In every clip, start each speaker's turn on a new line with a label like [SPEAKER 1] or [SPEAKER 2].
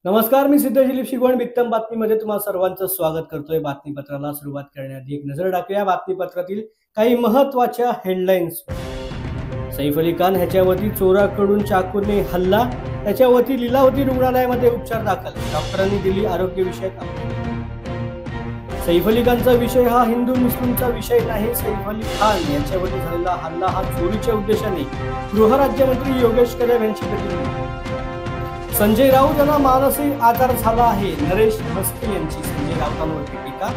[SPEAKER 1] नमस्कार, मी सिद्धेश दिलीप शिगवण. बित्तम बातमीमध्ये तुम्हाला सर्वांचं स्वागत करतोय. बातमीपत्राला सुरुवात करण्याआधी एक नजर टाकूया बातमीपत्रातील काही महत्त्वाच्या हेडलाईन्स. सैफ अली खान ह्याच्यावरती चोराकडून चाकूने हल्ला, त्याच्यावरती लीलावती रुग्णालयामध्ये उपचार दाखल, डॉक्टरांनी दिली आरोग्यविषयक अपडेट. सैफ अली खानचा विषय हा हिंदू मुस्लिमचा विषय नाही. सैफ अली खान यांच्यावरती झालेला हल्ला हा चोरीच्या उद्देशाने गृहराज्यमंत्री योगेश कदम यांची प्रतिक्रिया. संजय राऊत यांना मानसिक आजार झाला आहे, नरेश म्हस्के यांची संजय राऊतांवरती टीका.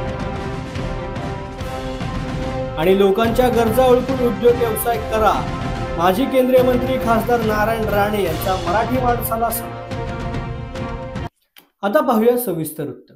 [SPEAKER 1] आणि लोकांच्या गरजा ओळखून उद्योग व्यवसाय करा, माजी केंद्रीय मंत्री खासदार नारायण राणे यांचा मराठी माणसाला संदेश. आता पाहूया सविस्तर वृत्त.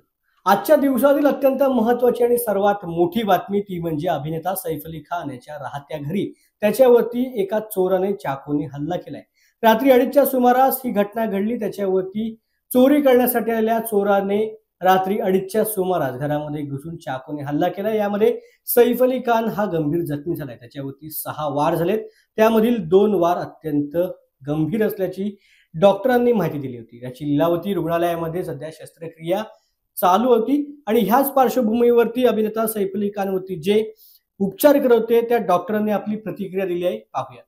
[SPEAKER 1] आजच्या दिवसातील अत्यंत महत्त्वाची आणि सर्वात मोठी बातमी ती म्हणजे अभिनेता सैफ अली खान याच्या राहत्या घरी त्याच्यावरती एका चोराने चाकूने हल्ला केलाय. रात्री 2:30च्या सुमारास ही घटना घडली. त्याच्यावरती चोरी करण्यासाठी आलेल्या चोराने रात्री 2:30च्या सुमारास घरामध्ये घुसून चाकूने हल्ला केला. यामध्ये सैफ अली खान हा गंभीर जखमी झालाय. त्याच्यावरती 6 वार झालेत, त्यामधील 2 वार अत्यंत गंभीर असल्याची डॉक्टरांनी माहिती दिली होती. याची लीलावती रुग्णालयामध्ये सध्या शस्त्रक्रिया चालू होती आणि ह्याच पार्श्वभूमीवरती अभिनेता सैफ अली खान वरती जे उपचार करत होते त्या डॉक्टरांनी आपली प्रतिक्रिया दिली आहे, पाहूया.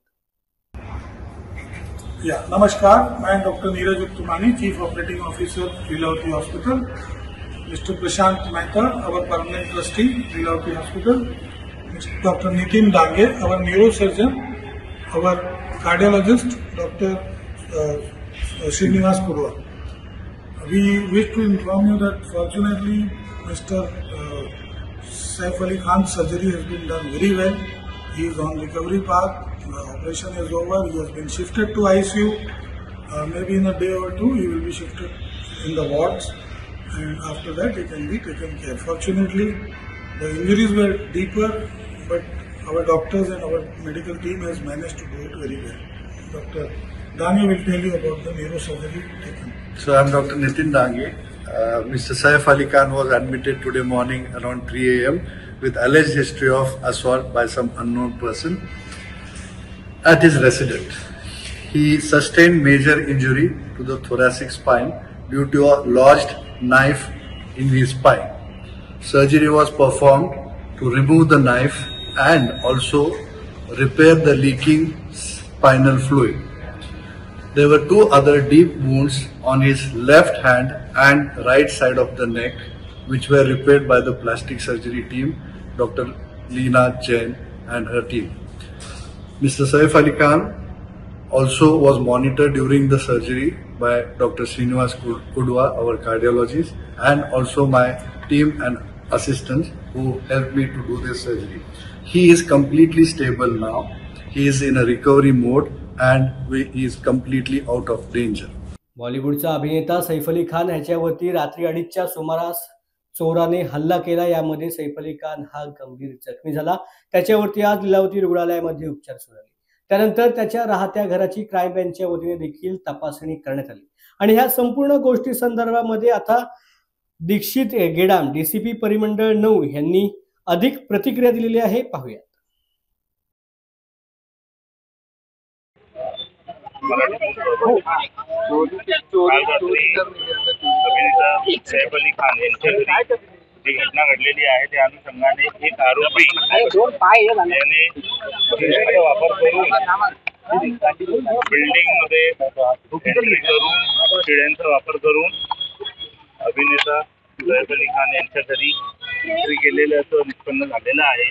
[SPEAKER 2] नमस्कार, मैं doctor Neeraj Uttamani, chief operating officer Lilavati hospital. Mister Prashant Mehta, our permanent trustee Lilavati hospital. Doctor Nitin Dange, our neurosurgeon. Our cardiologist doctor Shrinivas Purva. We wish to inform you that fortunately Mr. Saif Ali Khan's surgery has been done very well. He is on recovery path. The operation is over. He has been shifted to ICU. Maybe in a day or two, he will be shifted in the wards, and after that, he can be taken care. Fortunately, the injuries were deeper, but our doctors and our medical team has managed to do it very well. Dr. Dange will tell you about the neurosurgery taken.
[SPEAKER 3] So I am Dr. Nitin Dange. Mr. Saif Ali Khan was admitted today morning around 3 a.m. with alleged history of assault by some unknown person at his residence. He sustained major injury to the thoracic spine due to a lodged knife in his spine. Surgery was performed to remove the knife and also repair the leaking spinal fluid. There were 2 other deep wounds on his left hand and right side of the neck, which were repaired by the plastic surgery team, Dr. Leena Jain and her team. Mr. Saif Ali Khan also was monitored during the surgery by Dr. Srinivas Kudwa, our cardiologist, and also my team and assistants who helped me to do this surgery. He is completely stable now. He is in a recovery mode and he is completely out of danger.
[SPEAKER 1] बॉलिवूडचा अभिनेता सैफ अली खान याच्यावरती रात्री 2:30च्या सुमारास चोराने हल्ला केला. यामध्ये सैफ अली खान हा गंभीर जखमी झाला. त्याच्यावरती आज लीलावती रुग्णालयामध्ये उपचार सुरू झाले. त्यानंतर त्याच्या राहत्या घराची क्राईम ब्रँचच्या वतीने देखील तपासणी करण्यात आली आणि ह्या संपूर्ण गोष्टी संदर्भामध्ये आता दीक्षित गेडाम, डीसीपी परिमंडळ 9 यांनी अधिक प्रतिक्रिया दिलेली आहे, पाहूया.
[SPEAKER 4] अभिनेता सैफ अली खान यांच्या घरी जी घटना घडलेली आहे त्या अनुषंगाने एक आरोपी याने वापर करून बिल्डिंग मध्ये एंट्री करून शिड्यांचा वापर करून अभिनेता सैफ अली खान यांच्या घरी एंट्री केलेलं असं निष्पन्न झालेलं आहे.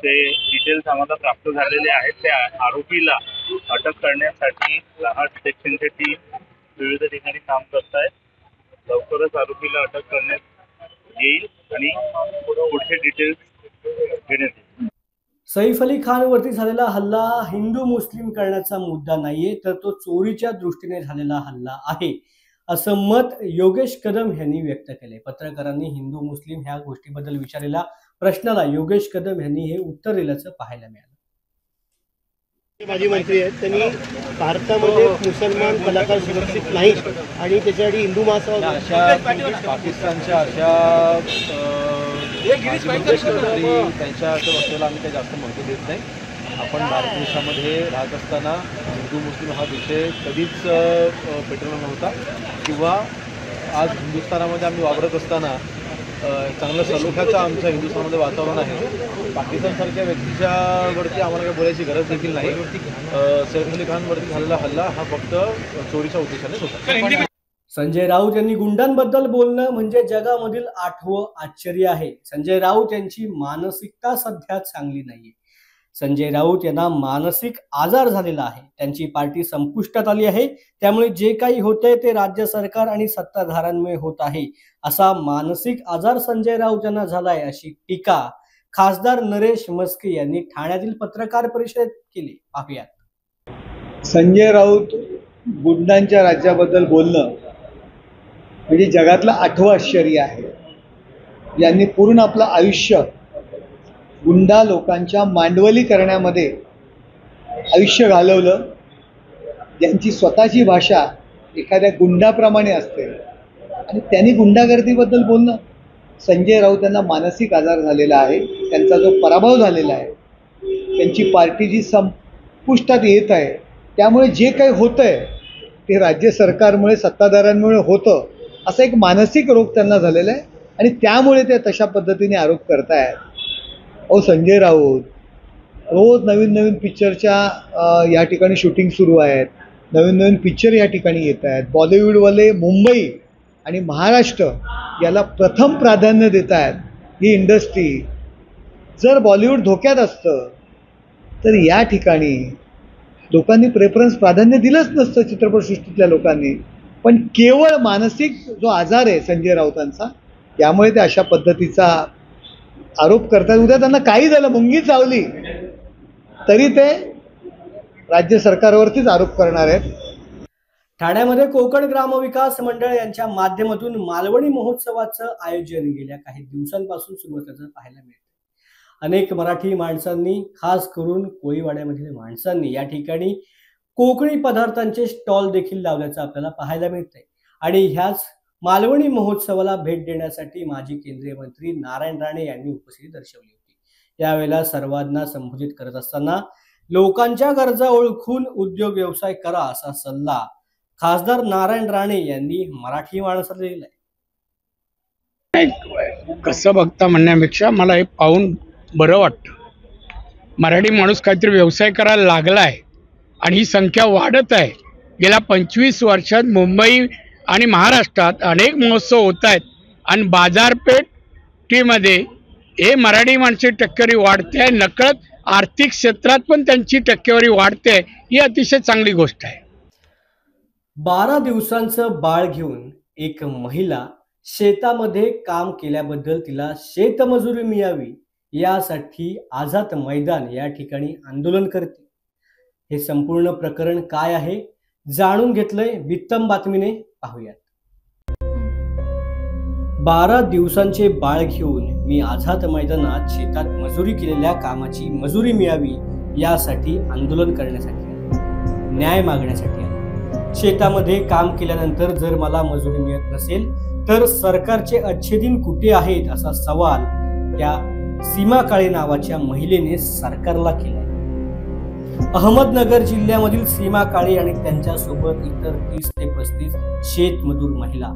[SPEAKER 4] ते डिटेल्स आम्हाला प्राप्त झालेले आहेत. त्या आरोपीला अटक करण्यासाठी लहाट सेक्शनची टीम विविध ठिकाणी काम करत आहे. लवकरच आरोपीला अटक करण्यात येईल आणि पुढचे डिटेल्स घेण्यात येईल.
[SPEAKER 1] सैफ अली खान वरती झालेला हल्ला हिंदू मुस्लिम करण्याचा मुद्दा नाहीये, तर तो चोरीच्या दृष्टीने झालेला हल्ला आहे, असं मत योगेश कदम यांनी व्यक्त केले. पत्रकारांनी हिंदू मुस्लिम ह्या गोष्टीबद्दल विचारलेल्या प्रश्नाला योगेश कदम यांनी हे उत्तर दिल्याचं पाहायला मिळालं.
[SPEAKER 5] माजी मंत्री आहेत, त्यांनी भारतामध्ये मुसलमान कलाकार सुरक्षित नाहीत आणि त्याच्यासाठी हिंदू महासभा
[SPEAKER 6] पाकिस्तानच्या अशा त्यांच्या वक्तव्याला आम्ही काही जास्त महत्त्व देत नाही. आपण भारत देशामध्ये राहत असताना हिंदू मुस्लिम हा विषय कधीच पेटवला नव्हता किंवा आज हिंदुस्थानामध्ये आम्ही वावरत असताना चांगलं सलोख्याचं आमचं हिंदुस्थानामध्ये वातावरण आहे. पाकिस्तानसारख्या व्यक्तीच्यावरती आम्हाला काही बोलायची गरज देखील नाही. सैफ अली खानवरती झालेला हल्ला हा फक्त चोरीच्या उद्देशाने होता.
[SPEAKER 1] संजय राऊत यांनी गुंडांबद्दल बोलणं म्हणजे जगामधील 8वं आश्चर्य आहे. संजय राऊत यांची मानसिकता सध्या चांगली नाहीये. संजय राऊत यांना मानसिक आजार झालेला आहे. त्यांची पार्टी संपुष्टात आली आहे. त्यामुळे जे काही होतंय ते राज्य सरकार आणि सत्ताधाऱ्यांमुळे होत आहे. असा मानसिक आजार संजय राऊत यांना झालाय, अशी टीका खासदार नरेश म्हस्के यांनी ठाण्यातील पत्रकार परिषदेत केली. पाहूयात.
[SPEAKER 7] संजय राऊत गुंडांच्या राज्याबद्दल बोलणं म्हणजे जगातलं 8वं आश्चर्य आहे. यांनी पूर्ण आपलं आयुष्य गुंडा लोकांच्या मांडवली करण्यामध्ये आयुष्य घालवलं. ज्यांची स्वतःची भाषा एखाद्या गुंडाप्रमाणे असते आणि त्यांनी गुंडागर्दीबद्दल बोलणं. संजय राऊत यांना मानसिक आजार झालेला आहे. त्यांचा जो पराभव झालेला आहे, त्यांची पार्टी जी संपुष्टात येत आहे, त्यामुळे जे काही होतं आहे ते राज्य सरकारमुळे सत्ताधाऱ्यांमुळे होतं, असा एक मानसिक रोग त्यांना झालेला आहे आणि त्यामुळे ते तशा पद्धतीने आरोप करतायत. संजय राऊत रोज नवीन नवीन पिक्चरच्या या ठिकाणी शूटिंग सुरू आहेत. नवीन नवीन पिक्चर या ठिकाणी येत आहेत. बॉलिवूडवाले मुंबई आणि महाराष्ट्र याला प्रथम प्राधान्य देत आहेत. ही इंडस्ट्री जर बॉलिवूड धोक्यात असतं तर या ठिकाणी लोकांनी प्राधान्य दिलंच नसतं, चित्रपटसृष्टीतल्या लोकांनी. पण केवळ मानसिक जो आजार आहे संजय राऊतांचा, त्यामुळे ते अशा पद्धतीचा आरोप करतात. उद्या त्यांना काही झालं, मुंगी चावली, तरी ते राज्य सरकारवरतीच आरोप करणार आहेत.
[SPEAKER 1] ठाण्यामध्ये कोकण ग्रामविकास मंडळ यांच्या माध्यमातून मालवणी महोत्सवाचं आयोजन गेल्या काही दिवसांपासून सुरू असल्याचं पाहायला मिळतं. अनेक मराठी माणसांनी, खास करून कोळीवाड्यामधील माणसांनी या ठिकाणी कोकणी पदार्थांचे स्टॉल देखील लावल्याचं आपल्याला पाहायला मिळतंय. आणि ह्याच मालवणी महोत्सवाला भेट देण्यासाठी माजी केंद्रीय मंत्री नारायण राणे यांनी उपस्थिती दर्शवली होती. यावेळेला सर्वांना संबोधित करत असताना लोकांच्या गरजा ओळखून उद्योग व्यवसाय करा असा सल्ला खासदार नारायण राणे यांनी मराठी माणसाला दिलाय.
[SPEAKER 8] कसं बघता म्हणण्यापेक्षा मला हे पाहून बरं वाटतं. मराठी माणूस काहीतरी व्यवसाय करायला लागलाय आणि ही संख्या वाढत आहे. गेल्या 25 वर्षात मुंबई आणि महाराष्ट्रात अनेक महोत्सव होत आहेत आणि बाजारपेठेमध्ये हे मराठी माणसाची टक्केवारी वाढते आहे. नकळत आर्थिक क्षेत्रात पण त्यांची टक्केवारी वाढते. ही अतिशय चांगली गोष्ट आहे.
[SPEAKER 1] 12 दिवसांचं बाळ घेऊन एक महिला शेतामध्ये काम केल्याबद्दल तिला शेतमजुरी मिळावी यासाठी आझाद मैदान या ठिकाणी आंदोलन करते. हे संपूर्ण प्रकरण काय आहे जाणून घेतलंय वित्तम बातमीने. पाहूयात. 12 दिवसांचे बाळ घेऊन मी आझाद मैदानात शेतात मजुरी केलेल्या कामाची मजुरी मिळावी यासाठी आंदोलन करण्यासाठी, न्याय मागण्यासाठी आहे. शेतामध्ये काम केल्यानंतर जर मला मजुरी मिळत नसेल तर सरकारचे अच्छे दिन कुठे आहेत असा सवाल त्या सीमा काळे नावाच्या महिलेने सरकारला केला. अहमदनगर जिल्ह्यामधील सीमा काळे आणि त्यांच्यासोबत इतर 30 ते 35 शेतमजूर महिला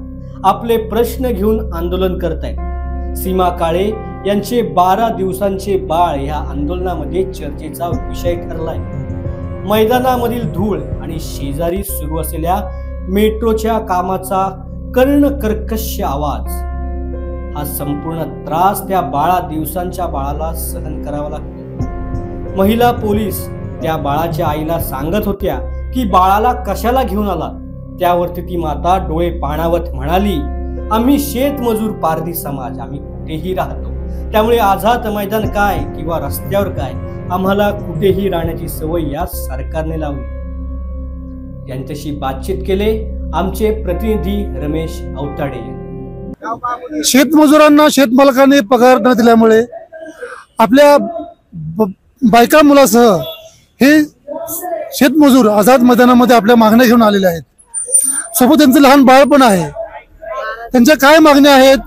[SPEAKER 1] आपले प्रश्न घेऊन आंदोलन करतायत. सीमा काळे यांचे 12 दिवसांचे बाळ या आंदोलनामध्ये चर्चेचा विषय ठरलाय. मैदानामधील धूळ आणि शेजारी सुरू असलेल्या मेट्रोच्या कामाचा कर्णकर्कश आवाज, हा संपूर्ण त्रास त्या 12 दिवसांच्या बाळाला सहन करावा लागतो. महिला पोलीस त्या बाळाच्या आईला सांगत होत्या की बाळाला कशाला घेऊन आला. त्यावरती ती माता डोळे पाणावत म्हणाली, आम्ही शेतमजूर पारधी समाज, आम्ही कुठेही राहतो. त्यामुळे आझाद मैदान काय किंवा रस्त्यावर काय, आम्हाला कुठेही राहण्याची सवय या सरकारने लावली. यांच्याशी बातचीत केले आमचे प्रतिनिधी रमेश अवताडे.
[SPEAKER 9] शेतमजुरांना शेतमालकांनी पगार न दिल्यामुळे आपल्या बायका मुलासह हे शेतमजूर आझाद मैदानामध्ये आपल्या मागण्या घेऊन आलेले आहेत. सोबत त्यांचं लहान बाळ पण आहे. त्यांच्या काय मागण्या आहेत,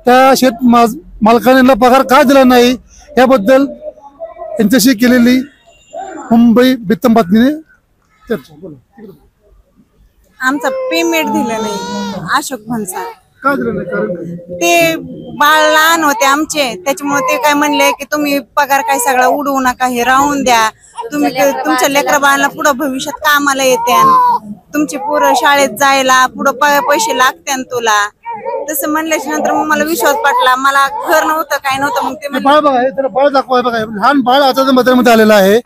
[SPEAKER 9] त्या मालकांना पगार का दिला नाही याबद्दल त्यांच्याशी केलेली मुंबई वृत्तम बातमीने चर्चा. बोला.
[SPEAKER 10] आमचा पेमेंट दिलं नाही अशोक भन्साळ.
[SPEAKER 9] काय दिलं नाही कारण काय?
[SPEAKER 10] ते बाळ लहान होते आमचे, त्याच्यामुळे ते काय म्हणले की तुम्ही पगार काय सगळा उडवू नका, हे राहून द्या, तुम्ही तुमच्या लेकरा बाळाला पुढे भविष्यात कामाला येते, तुमची पोरं शाळेत जायला पुढे पैसे लागते तुला, तसं म्हणल्याच्या नंतर मग मला विश्वास पटला. मला घर नव्हतं काय नव्हतं, मग ते
[SPEAKER 9] बाळ बघा, त्याला बाळ दाखवा. बघा, लहान बाळ आझाद मैदानामध्ये आलेलं आहे.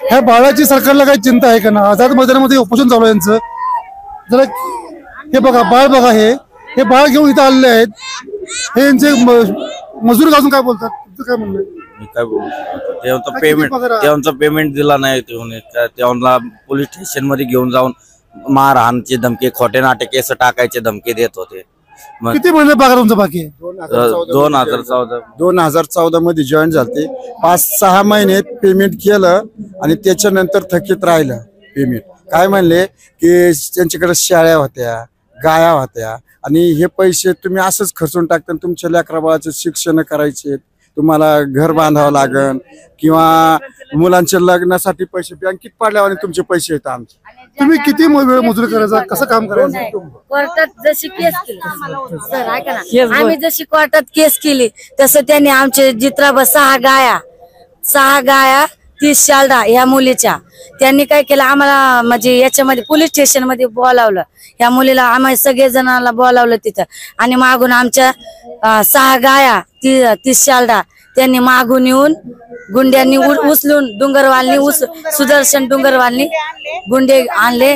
[SPEAKER 9] ह्या बाळाची सरकारला काही चिंता आहे का ना? आझाद मैदानामध्ये उपोषण चालू आहे यांचं. जरा हे बघा, बाळ बघा, हे बाळ घेऊन इथं आलेले आहेत. हे यांचे मजूर अजून काय बोलतात, तुमचं काय म्हणणं?
[SPEAKER 11] मी काय बोलू शकतो, तेव्हा पेमेंट दिला नाही, तेव्हा पोलीस स्टेशन मध्ये घेऊन जाऊन मारहाणची धमकी, खोटे नाटे केस टाकायचे धमकी देत होते.
[SPEAKER 9] किती महिने पगार तुमचा बाकी आहे?
[SPEAKER 12] 2014 मध्ये जॉईन झाले. 5-6 महिने पेमेंट केलं आणि त्याच्यानंतर थकीत राहिलं पेमेंट. काय म्हणले की त्यांच्याकडे शाळा होत्या, गाया होत्या आणि हे पैसे तुम्ही असंच खर्चून टाकता, तुमच्या लेकरा बाळाचे शिक्षण करायचे, तुम्हाला घर बांधावं लागन किंवा मुलांच्या लग्नासाठी पैसे बँकेत पडल्यावर तुमचे पैसे येतात आमचे.
[SPEAKER 9] तुम्ही किती वेळ मजुरी करायचा, कसं काम करायचं?
[SPEAKER 13] कोर्टात जशी केस केली सर, ऐका ना, आम्ही जशी कोर्टात केस केली तसं त्यांनी आमचे जित्राबा 6 गाया 30 शालडा ह्या मुलीच्या त्यांनी काय केलं, आम्हाला म्हणजे याच्यामध्ये पोलीस स्टेशन मध्ये बोलावलं. या मुलीला आम्ही सगळे जणांना बोलावलं तिथं आणि मागून आमच्या 6 गाया 30 शालडा त्यांनी मागून येऊन गुंड्यांनी उचलून डुंगरवालनी सुदर्शन डुंगरवालनी गुंडे आणले.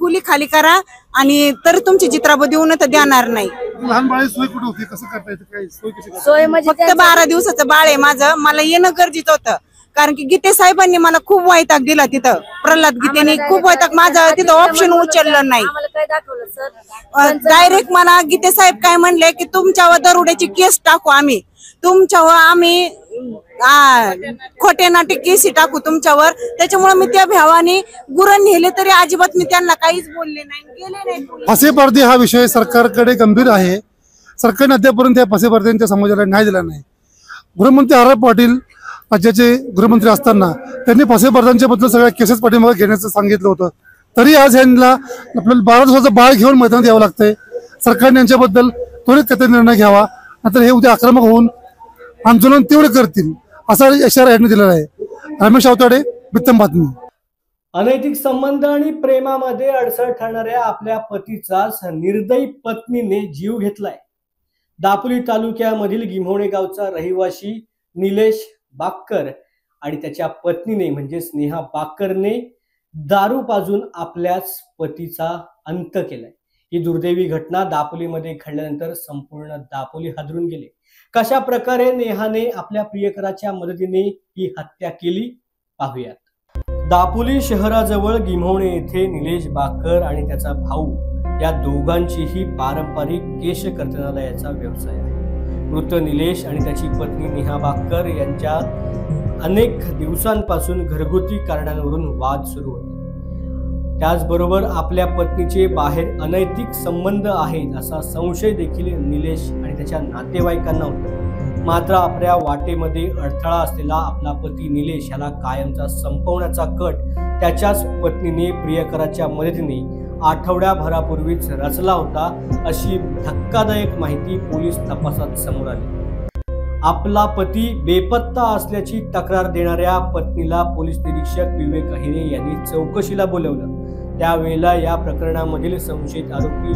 [SPEAKER 10] खुली खाली करा आणि तर तुमची चित्राब देऊन तर देणार नाही.
[SPEAKER 9] लहान बाळ सोय कुठे होती, कसं करता येतं, काय सोय
[SPEAKER 13] सोय म्हणजे
[SPEAKER 10] फक्त 12 दिवसाचं बाळ आहे माझं, मला येणं गरजेचं होतं. कारण की गीते साहेबांनी मला खूप वैताग दिला तिथं, प्रल्हाद गीतेने खूप वैताग, माझं तिथं ऑप्शन उचललं नाही. डायरेक्ट मला गीते साहेब काय म्हणले की तुमच्यावर दरोड्याची केस टाकू, आम्ही तुमच्यावर आम्ही खोटे नाटे केसी टाकू तुमच्यावर. त्याच्यामुळे मी त्या भावाने गुरण नेले तरी अजिबात मी त्यांना काहीच बोलले नाही, गेले नाही.
[SPEAKER 9] फसेपर्दी हा विषय सरकारकडे गंभीर आहे. सरकारने अद्यापर्यंत या फसेपर्द्यांच्या समाजाला न्याय दिला नाही. गृहमंत्री आर पाटील राज्याचे गृहमंत्री असताना त्यांनी फसेपर्द्यांच्या बद्दल सगळ्या केसेस पाठीमागे घेण्याचं सांगितलं होतं, तरी आज यांना आपल्याला 12 दिवसाचं बाळ घेऊन मैदानात यावं लागतंय. सरकारने यांच्याबद्दल त्वरित काहीतरी निर्णय घ्यावा, नंतर हे उद्या आक्रमक होऊन आंदोलन तीव्र करतील असा इशारा यांनी दिलेला आहे. रमेश आवताडे, वृत्तम बातमी.
[SPEAKER 1] अनैतिक संबंध आणि प्रेमामध्ये अडसर ठरणाऱ्या आपल्या पतीचाच निर्दयी पत्नीने जीव घेतलाय. दापोली तालुक्यामधील गिम्होणे गावचा रहिवासी निलेश बाक्कर आणि त्याच्या पत्नीने म्हणजे स्नेहा बाक्करने दारू पाजून आपल्याच पतीचा अंत केलाय. ही दुर्दैवी घटना दापोलीमध्ये घडल्यानंतर संपूर्ण दापोली हादरून गेले. कशा प्रकारे नेहाने आपल्या प्रियकराच्या मदतीने ही हत्या केली पाहूयात. दापोली शहराजवळ गिम्होणे येथे निलेश बाक्कर आणि त्याचा भाऊ या दोघांचीही पारंपरिक केश कर्तनालयाचा व्यवसाय आहे. मृत निलेश आणि त्याची पत्नी नेहा बाक्कर यांच्या अनेक दिवसांपासून घरगुती कारणांवरून वाद सुरू होते. त्याचबरोबर आपल्या पत्नीचे बाहेर अनैतिक संबंध आहेत असा संशय देखील निलेश आणि त्याच्या नातेवाईकांना होता. मात्र आपल्या वाटेमध्ये अडथळा असलेला आपला पती निलेश याला कायमचा संपवण्याचा कट त्याच्याच पत्नीने प्रियकराच्या मदतीने आठवड्याभरापूर्वीच रचला होता, अशी धक्कादायक माहिती पोलीस तपासात समोर आली. आपला पती बेपत्ता असल्याची तक्रार देणाऱ्या पत्नीला पोलीस निरीक्षक विवेक अहिरे यांनी चौकशीला बोलवलं. त्यावेळेला या प्रकरणामधील संशयित आरोपी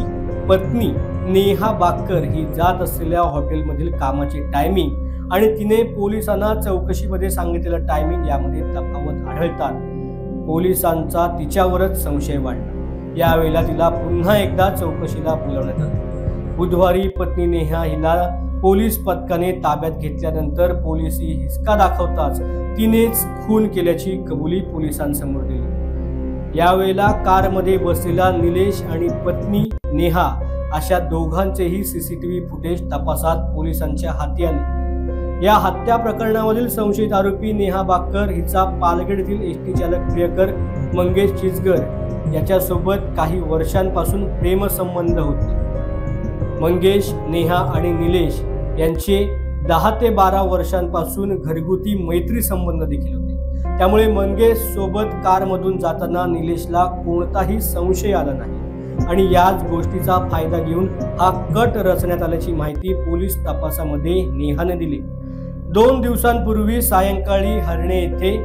[SPEAKER 1] पत्नी नेहा बाक्कर ही जात असलेल्या हॉटेलमधील कामाचे टायमिंग आणि तिने पोलिसांना चौकशीमध्ये सांगितलेलं टायमिंग यामध्ये तफावत आढळतात पोलिसांचा तिच्यावरच संशय वाढला. यावेळेला तिला पुन्हा एकदा चौकशीला बोलवण्यात आलं. बुधवारी पत्नी नेहा हिला पोलीस पथकाने ताब्यात घेतल्यानंतर पोलिसी हिसका दाखवताच तिनेच खून केल्याची कबुली पोलिसांसमोर दिली. यावेळेला कारमध्ये बसलेला निलेश आणि पत्नी नेहा अशा दोघांचेही सीसीटीव्ही फुटेज तपासात पोलिसांच्या हाती आले. या हत्या प्रकरणामधील संशयित आरोपी नेहा बाक्कर हिचा पालघर येथील एसटी चालक प्रियकर मंगेश चिचगर याच्यासोबत काही वर्षांपासून प्रेमसंबंध होते. मंगेश, नेहा आणि निलेश यांचे 10 ते 12 वर्षांपासून घरगुती मैत्री संबंध देखील होते. त्यामुळे मंगेश सोबत कारमधून जाताना निलेशला कोणताही संशय आला नाही आणि याच गोष्टीचा फायदा घेऊन हा कट रचण्यात आल्याची माहिती पोलीस तपासामध्ये नेहाने दिली। 2 दिवसांपूर्वी सायंकाळी हरणे येथे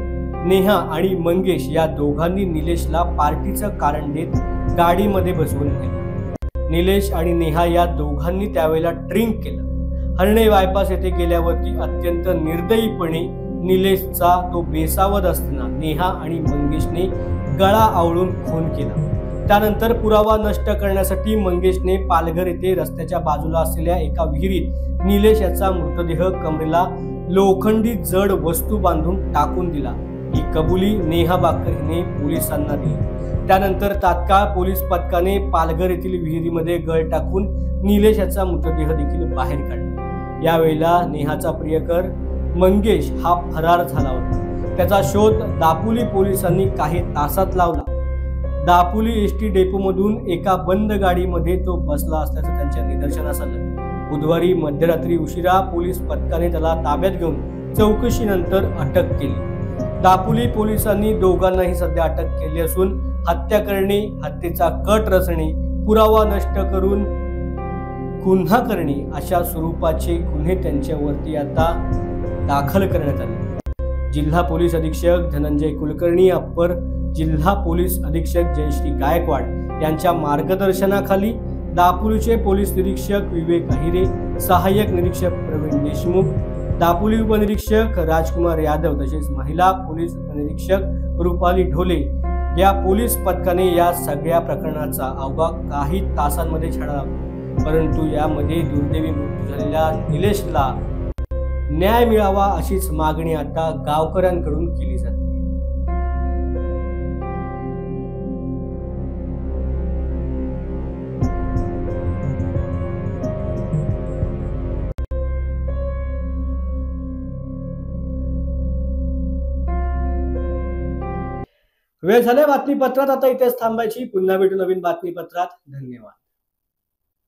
[SPEAKER 1] नेहा आणि मंगेश या दोघांनी निलेशला पार्टीचं कारण देत गाडीमध्ये बसवून नेले। निलेश आणि नेहा या दोघांनी त्यावेळेला ड्रिंक केलं। हरणे बायपास येथे गेल्यावरती अत्यंत निर्दयीपणे निलेशचा तो बेसावध असताना नेहा आणि मंगेशने गळा आवळून खून केला। त्यानंतर पुरावा नष्ट करण्यासाठी मंगेशने पालघर येथे रस्त्याच्या बाजूला असलेल्या एका विहिरीत निलेश याचा मृतदेह कमरेला लोखंडी जड वस्तू बांधून टाकून दिला। ही कबुली नेहा बाकर हिने पोलिसांना दिली। त्यानंतर तात्काळ पोलीस पथकाने पालघर येथील विहिरीमध्ये गळ टाकून निलेश याचा मृतदेह देखील बाहेर काढला। यावेळेला नेहाचा प्रियकर मंगेश हा फरार झाला होता। त्याचा शोध दापोली पोलिसांनी काही तासात लावला। दापोली एसटी डेपोमधून एका बंद गाडीमध्ये तो बसला असल्याचं त्यांच्या निदर्शनास आलं। बुधवारी मध्यरात्री उशिरा पोलीस पथकाने त्याला ताब्यात घेऊन चौकशीनंतर अटक केली। दापोली पोलिसांनी दोघांनाही सध्या अटक केली असून हत्या करणे, हत्येचा कट रचणे, पुरावा नष्ट करून गुन्हा करणे अशा स्वरूपाचे गुन्हे त्यांच्यावरती आता दाखल करण्यात आले। जिल्हा पोलीस अधीक्षक धनंजय कुलकर्णी, अप्पर जिल्हा पोलीस अधीक्षक जयश्री गायकवाड यांच्या मार्गदर्शनाखाली दापोलीचे पोलीस निरीक्षक विवेक अहिरे, सहाय्यक निरीक्षक प्रवीण देशमुख, दापोली उपनिरीक्षक राजकुमार यादव तसेच महिला पोलीस उपनिरीक्षक रुपाली ढोले या पोलीस पथकाने या सगळ्या प्रकरणाचा अवघा काही तासांमध्ये छडा लावला। परंतु यामध्ये दुर्दैवी मृत्यू झालेल्या निलेशला न्याय मिळावा अशीच मागणी आता गावकऱ्यांकडून केली जाते। वेळ झाले बातमीपत्रात आता इथेच थांबायची। पुन्हा भेटू नवीन बातमीपत्रात। धन्यवाद।